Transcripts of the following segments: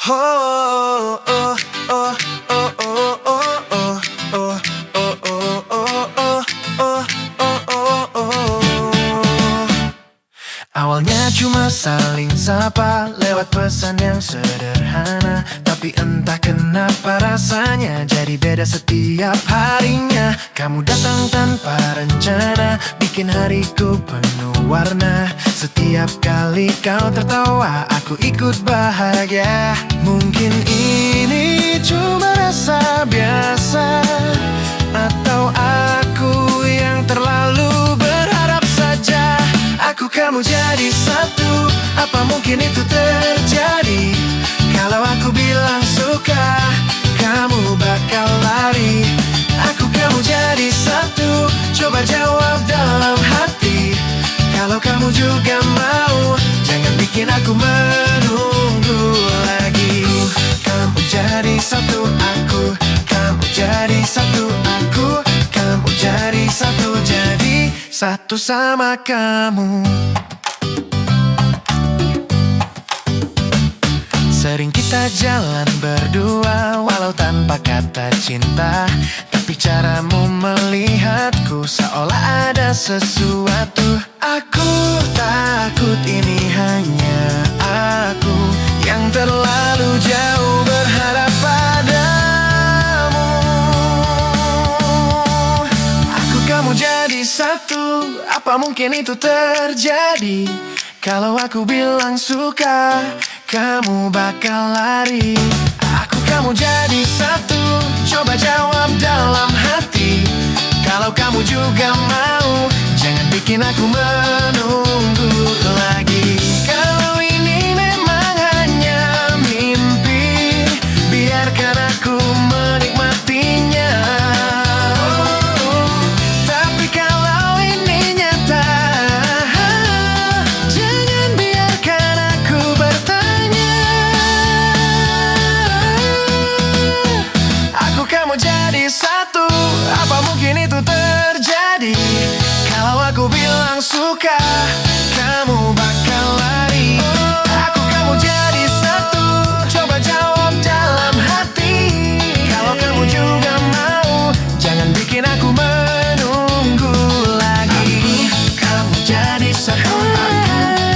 Oh, oh, oh, oh, oh, oh, oh, oh, oh, oh, oh, oh, oh, oh, oh. Awalnya cuma saling sapa lewat pesan yang sederhana, tapi entah kenapa rasanya jadi beda setiap harinya. Kamu datang tanpa rencana, bikin hariku penuh warna. Setiap kali kau tertawa, aku ikut bahagia. Mungkin ini cuma rasa biasa, atau aku yang terlalu berharap saja. Aku kamu jadi satu, apa mungkin itu terjadi? Kalau aku bilang suka, kamu bakal lari. Aku kamu jadi satu, coba jawab dalam hati. Kalau kamu juga mau, jangan bikin aku menunggu lagi. Kamu jadi satu, aku. Kamu jadi satu, aku. Kamu jadi satu, jadi satu sama kamu. Sering kita jalan berdua, walau tanpa kata cinta, tapi caramu melihatku seolah ada sesuatu. Aku takut ini hanya aku yang terlalu jauh berharap padamu. Aku kamu jadi satu, apa mungkin itu terjadi? Kalau aku bilang suka, kamu bakal lari. Aku kamu jadi satu, coba jawab dalam hati. Kalau kamu juga mau, jangan bikin aku menunggu lagi. Kalau ini memang hanya mimpi, biarkan aku menikmatinya. Tapi kalau ini nyata, jangan biarkan aku bertanya. Aku kamu jadi satu, apa mungkin itu terjadi? Kalau aku bilang suka, kamu bakal lari. Aku kamu jadi satu, coba jawab dalam hati. Kalau kamu juga mau, jangan bikin aku menunggu lagi. Kamu jadi satu, aku.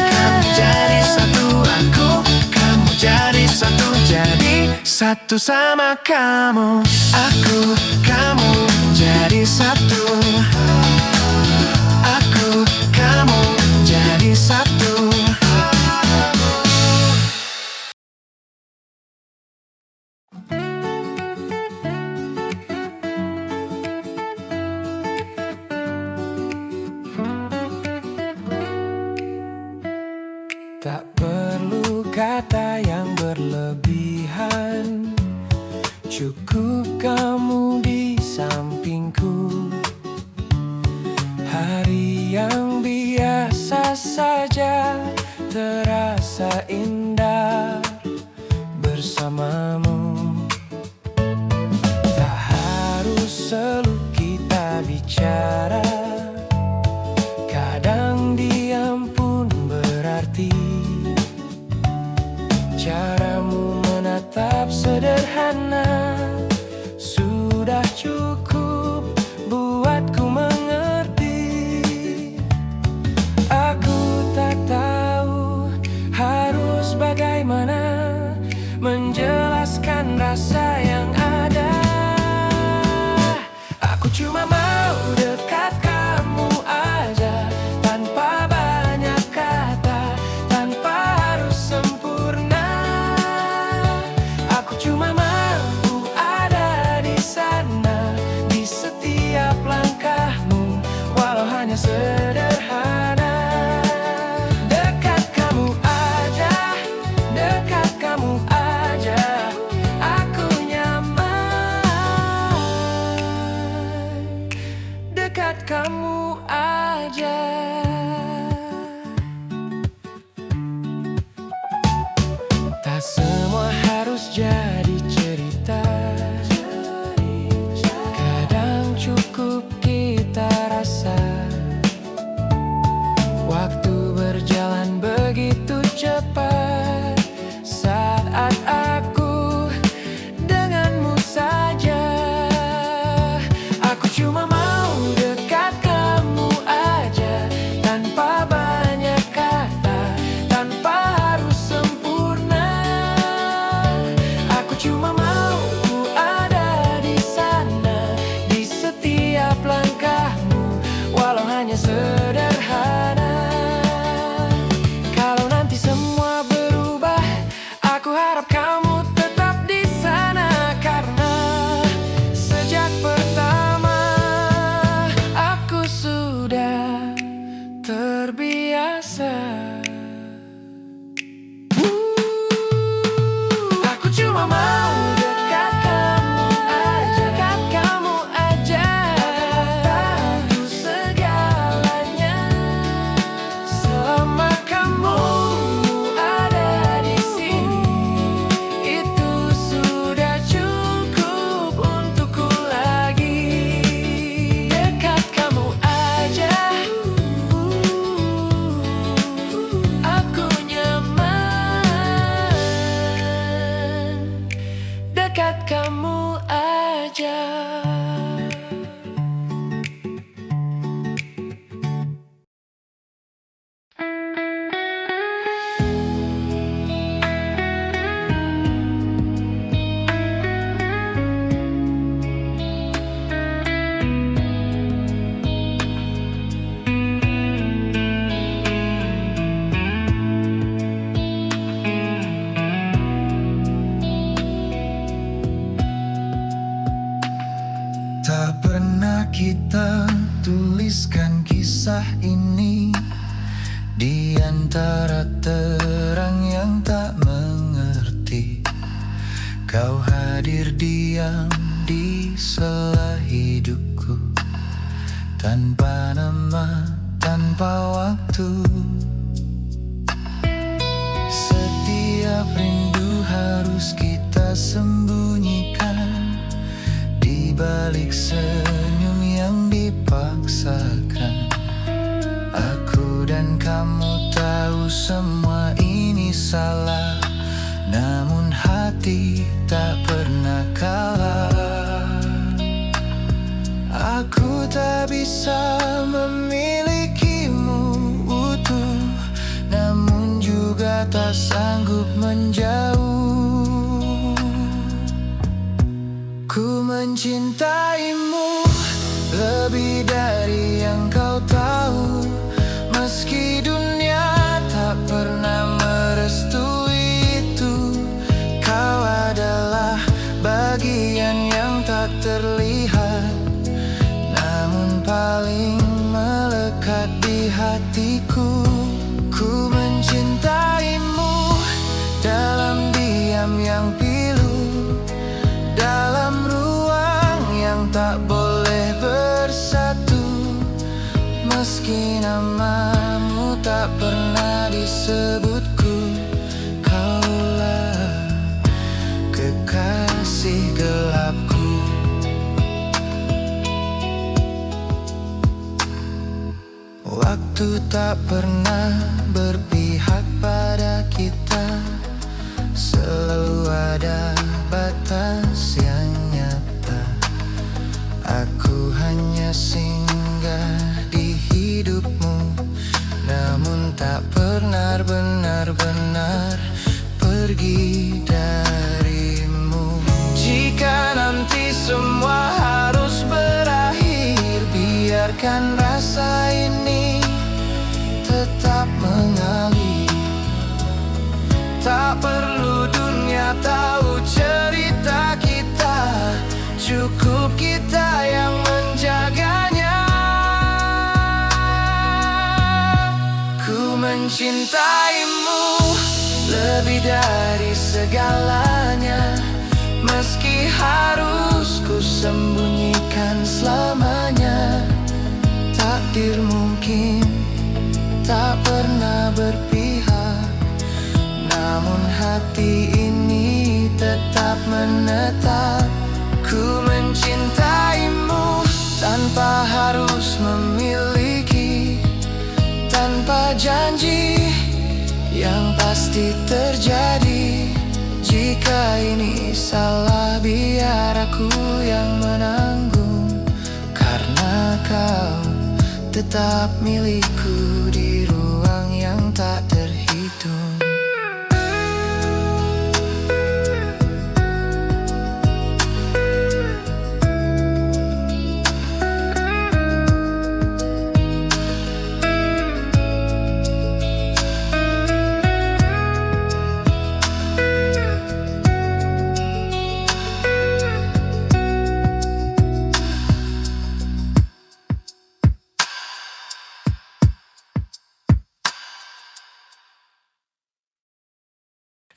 Kamu jadi satu, aku. Kamu jadi satu, jadi satu sama kamu. Aku, kamu jadi satu. Aku, kamu jadi satu. Tak perlu kata yang berlebihan, cukup kamu di sampingku. Hari yang biasa saja terasa indah bersamamu. Tak harus selalu kita bicara, kadang diam pun berarti. Caramu menatap sederhana sudah cukup buatku mengerti. Aku tak tahu harus bagaimana menjelaskan rasa yang ada. Aku cuma mau dekat kamu aja, tanpa banyak kata, tanpa harus sempurna. Aku cuma mampu ada di sana, di setiap langkahmu, walau hanya sederhana. Dekat kamu aja, dekat kamu aja, aku nyaman. Dekat kamu aja. Tak semua harus jadi cerita, kadang cukup kita rasa. Waktu berjalan begitu cepat saat aku dekat kamu aja. Tak pernah kita tuliskan kisah ini di antara terang yang tak mengerti. Kau hadir diam di sela hidupku, tanpa nama, tanpa waktu. Setiap rindu harus kita sembunyikan di balik senyum yang dipaksakan. Aku dan kamu tahu semua ini salah, namun hati tak pernah kalah. Aku tak bisa memilikimu utuh, namun juga tak sanggup menjauh. Ku mencintaimu lebih dari yang kau tahu, meski dunia tak pernah merestui itu. Kau adalah bagian yang tak terlihat, namun paling melekat di hatiku. Ku mencintaimu dalam diam yang pilu, dalam ruang yang tak boleh bersatu. Meski namamu tak pernah disebutku, kaulah kekasih gelapku. Waktu tak pernah berpihak pada kita, selalu ada batas yang nyata. Aku hanya singgah di hidupmu, namun tak pernah benar-benar pergi darimu. Jika nanti semua harus berakhir, biarkan rasa ini tetap mengalir. Tak perlu dunia tahu cerita kita, cukup kita yang menjaganya. Ku mencintaimu lebih dari segalanya, meski harus ku sembunyikan selamanya. Takdir mungkin tak pernah berpihak, namun hati ini tetap menetap. Ku mencintaimu tanpa harus memiliki, tanpa janji yang pasti terjadi. Jika ini salah, biar aku yang menanggung, karena kau tetap milikku di ruang yang tak terhitung.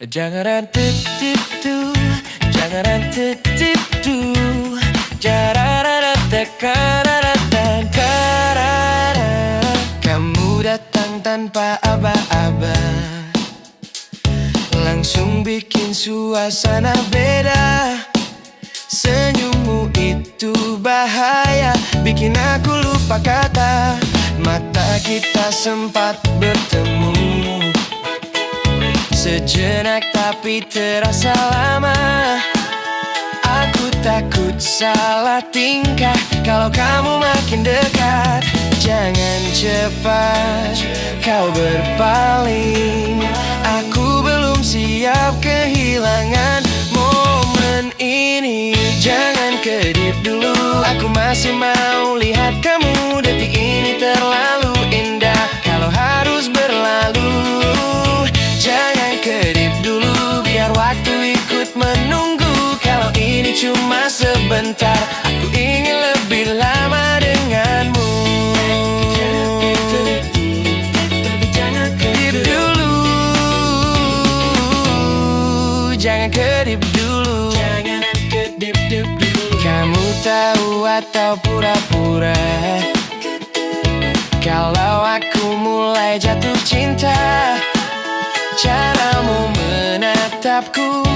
Jangan tip-tip-tu, jangan tip-tip-tu, jarararatekararatan. Kamu datang tanpa aba-aba, langsung bikin suasana beda. Senyummu itu bahaya, bikin aku lupa kata. Mata kita sempat bertemu sejenak tapi terasa lama. Aku takut salah tingkah kalau kamu makin dekat. Jangan cepat kau berpaling. Aku belum siap kehilangan momen ini. Jangan kedip dulu, aku masih mau lihat kamu. Detik ini terlalu indah kalau harus berlalu. Jangan kedip dulu, biar waktu ikut menunggu. Kalau ini cuma sebentar, aku ingin lebih lama denganmu. Jangan kedip dulu, jangan kedip dulu, jangan kedip dulu. Kamu tahu atau pura-pura kalau aku mulai jatuh cinta. Caramu menatapku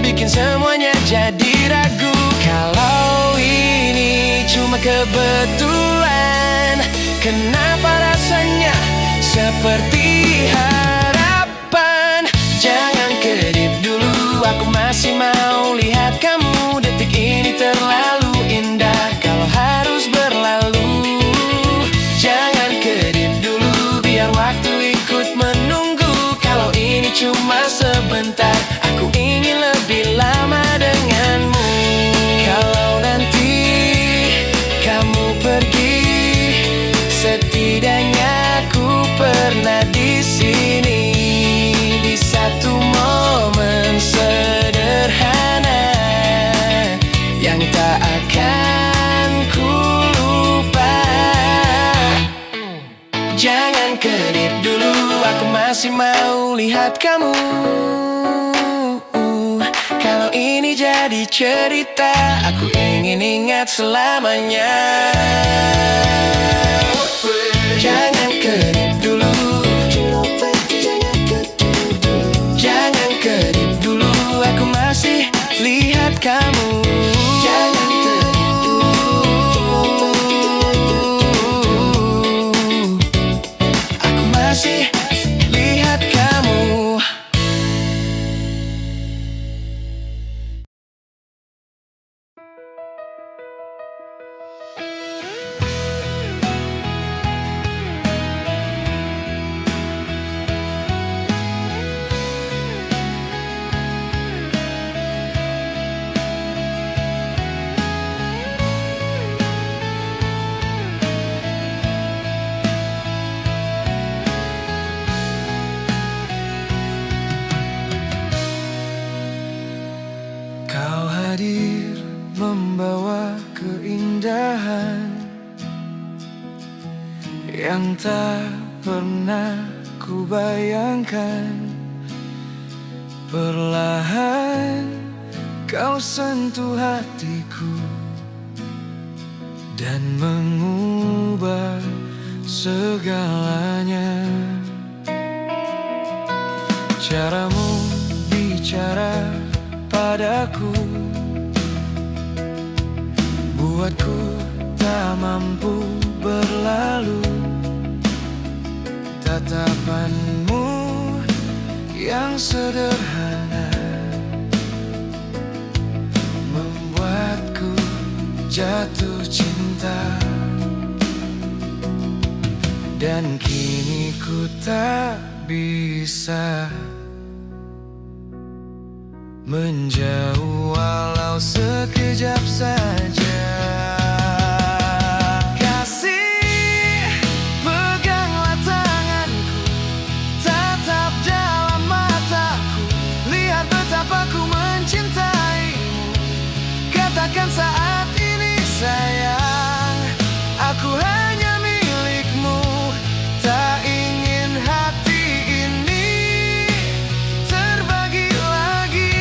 bikin semuanya jadi ragu. Kalau ini cuma kebetulan, kenapa rasanya seperti harapan? Jangan kedip dulu, aku masih mau lihat kamu. Detik ini terlalu indah kalau harus berlalu. Jangan kedip dulu, biar waktu ikut menunggu. Kalau ini cuma sebentar, aku ingin lebih lama denganmu. Kalau nanti kamu pergi, setidaknya aku pernah di sini. Di satu momen sederhana yang tak akan ku lupa. Jangan kedip dulu, aku masih mau lihat kamu. Kalau ini jadi cerita, aku ingin ingat selamanya. Jangan kedip dulu, jangan kedip dulu, aku masih lihat kamu. Jangan kedip dulu, aku masih lihat kamu. Kau hadir membawa keindahan yang tak pernah kubayangkan. Perlahan kau sentuh hatiku dan mengubah segalanya. Caramu bicara padaku buatku tak mampu berlalu. Tatapanmu yang sederhana membuatku jatuh cinta. Dan kini ku tak bisa menjauh walau sekejap saja. Kasih, peganglah tanganku, tatap dalam mataku, lihat betapa ku mencintaimu. Katakan saat ini sayang, aku hanya milikmu. Tak ingin hati ini terbagi lagi.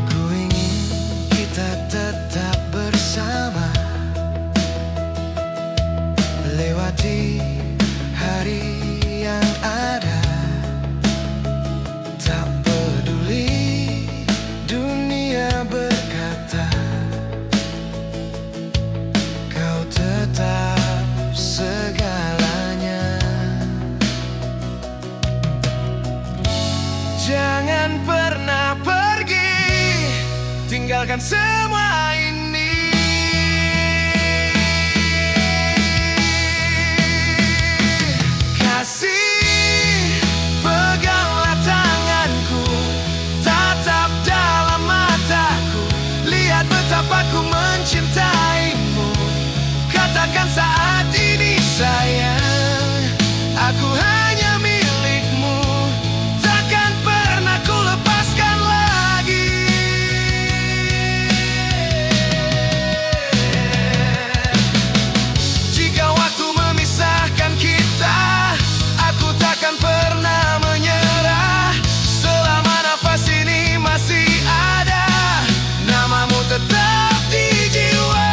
Ku ingin kita tetap bersama, lewati hari yang ada. Tak peduli dunia berkata, kau tetap segalanya. katakan semua ini. Kasih, peganglah tanganku, tatap dalam mataku, lihat betapa ku mencintaimu. Katakan saat ini sayang, aku hanya milikmu, takkan pernah ku lepaskan lagi. Jika waktu memisahkan kita, aku takkan pernah menyerah. Selama nafas ini masih ada, namamu tetap di jiwa.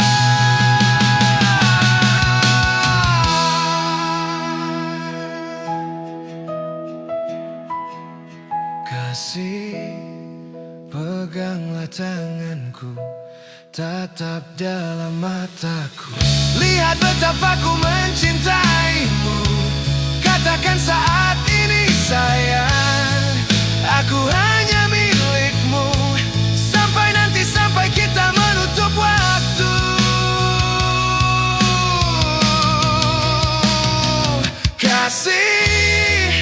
Kasih, peganglah tanganku, tatap dalam mataku, lihat betapa ku mencintaimu. Katakan saat ini sayang, aku hanya milikmu, sampai nanti, sampai kita menutup waktu. Kasih,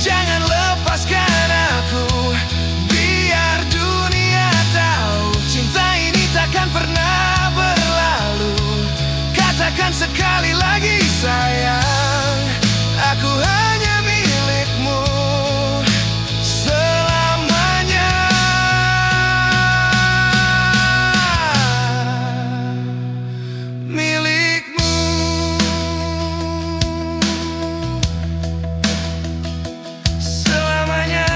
jangan lepaskan aku, biar dunia tahu cinta ini takkan pernah berlalu. Katakan sekali lagi sayang, aku hanya milikmu selamanya. Milikmu selamanya.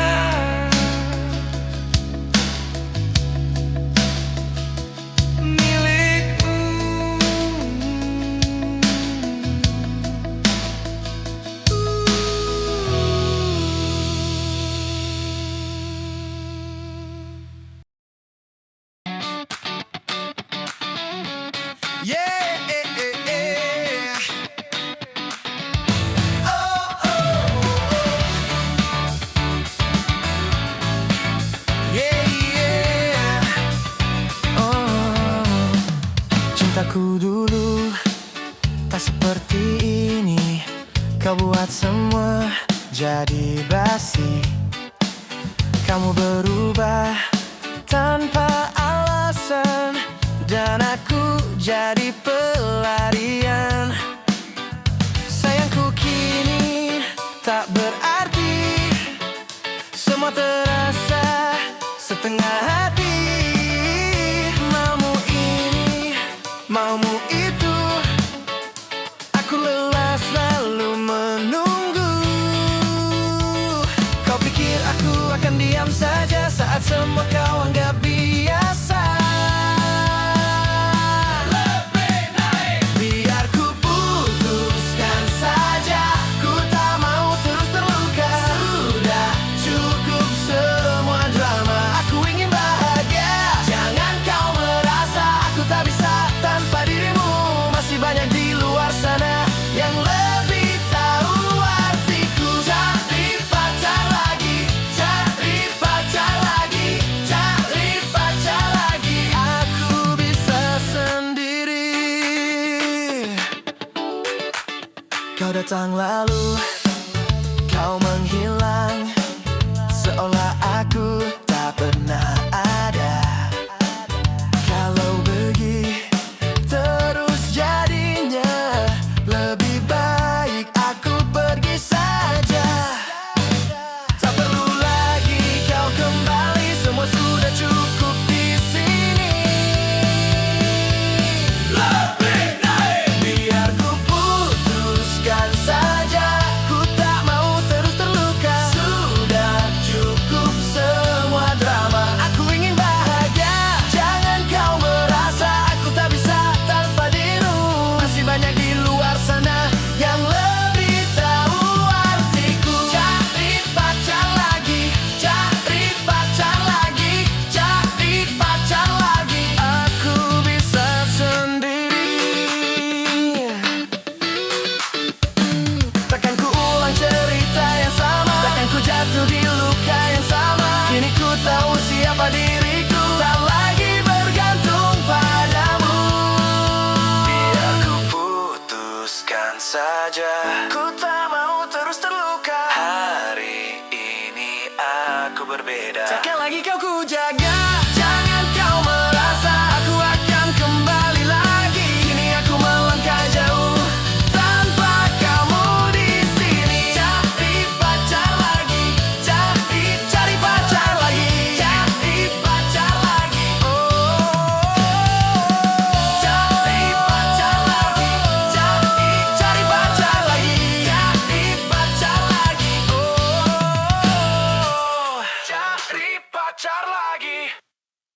Milikmu. Yeah, oh, oh, yeah, yeah. Oh, cintaku dulu tak seperti ini. Kau buat semua jadi basi. Kamu berubah tanpa alasan, dan aku jadi pelarian. Sayangku kini tak berarti, semua terasa setengah hati. Maumu ini, maumu itu, aku lelah selalu menunggu. Kau pikir aku akan diam saja saat semua kau anggap biasa? Biar ku putuskan saja, ku tak mau terus terluka. Sudah cukup semua drama, aku ingin bahagia. Jangan kau merasa aku tak bisa tanpa dirimu. Masih banyak di luar sana yang lebih tahu artiku. Cari pacar lagi, cari pacar lagi, cari pacar lagi. Aku bisa sendiri. Kau datang lalu, kau menghilang, seolah aku tak pernah ada. Kalau begitu terus jadinya, lebih baik aku pergi saja. Tak perlu lagi kau kembali, semua sudah cukup di sini. Biar ku putuskan saja, ku tak mau terus terluka. Sudah cukup semua putuskan saja. Ku tak mau terus terluka. Hari ini aku berbeda.